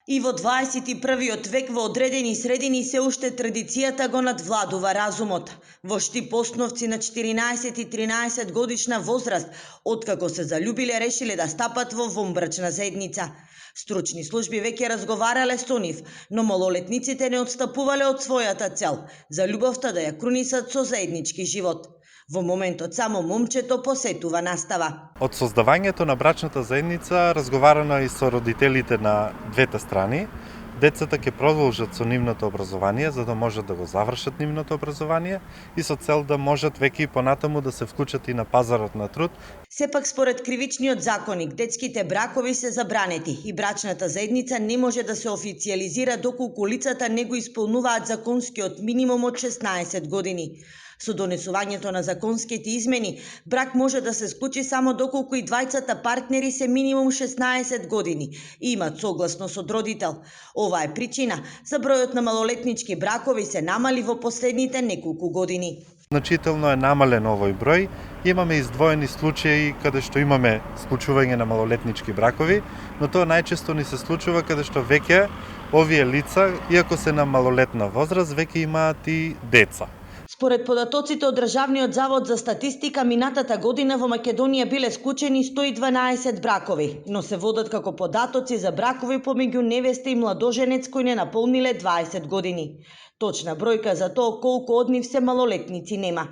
И во 21. век во одредени средини се уште традицијата го надвладува разумот. Во Штип основци на 14 и 13 годишна возраст, откако се заљубиле, решиле да стапат во вонбрачна заедница. Стручни служби веќе разговарале со нив, но малолетниците не отстапувале од својата цел, за љубовта да ја крунисат со заеднички живот. Во моментот само момчето посетува настава. Од создавањето на брачната заедница разговарано и со родителите на двете страни. Децата ќе продолжат со нивното образование за да можат да го завршат нивното образование и со цел да можат веќе и понатаму да се вклучат и на пазарот на труд. Сепак според кривичниот законник, детските бракови се забранети и брачната заедница не може да се официјализира доколку лицата не го исполнуваат законскиот минимум од 16 години. Со донесувањето на законските измени, брак може да се склучи само доколку и двајцата партнери се минимум 16 години и имат согласност од родител. Ова е причина за бројот на малолетнички бракови се намали во последните неколку години. Значително е намален овој број. Имаме издвоени случаи каде што имаме склучување на малолетнички бракови, но тоа најчесто ни се случува каде што веќе овие лица, иако се на малолетна возраст, веќе имаат и деца. Според податоците од Државниот завод за статистика, минатата година во Македонија биле склучени 112 бракови, но се водат како податоци за бракови помеѓу невеста и младоженец кои не наполниле 20 години. Точна бројка за тоа колку од нив се малолетници нема.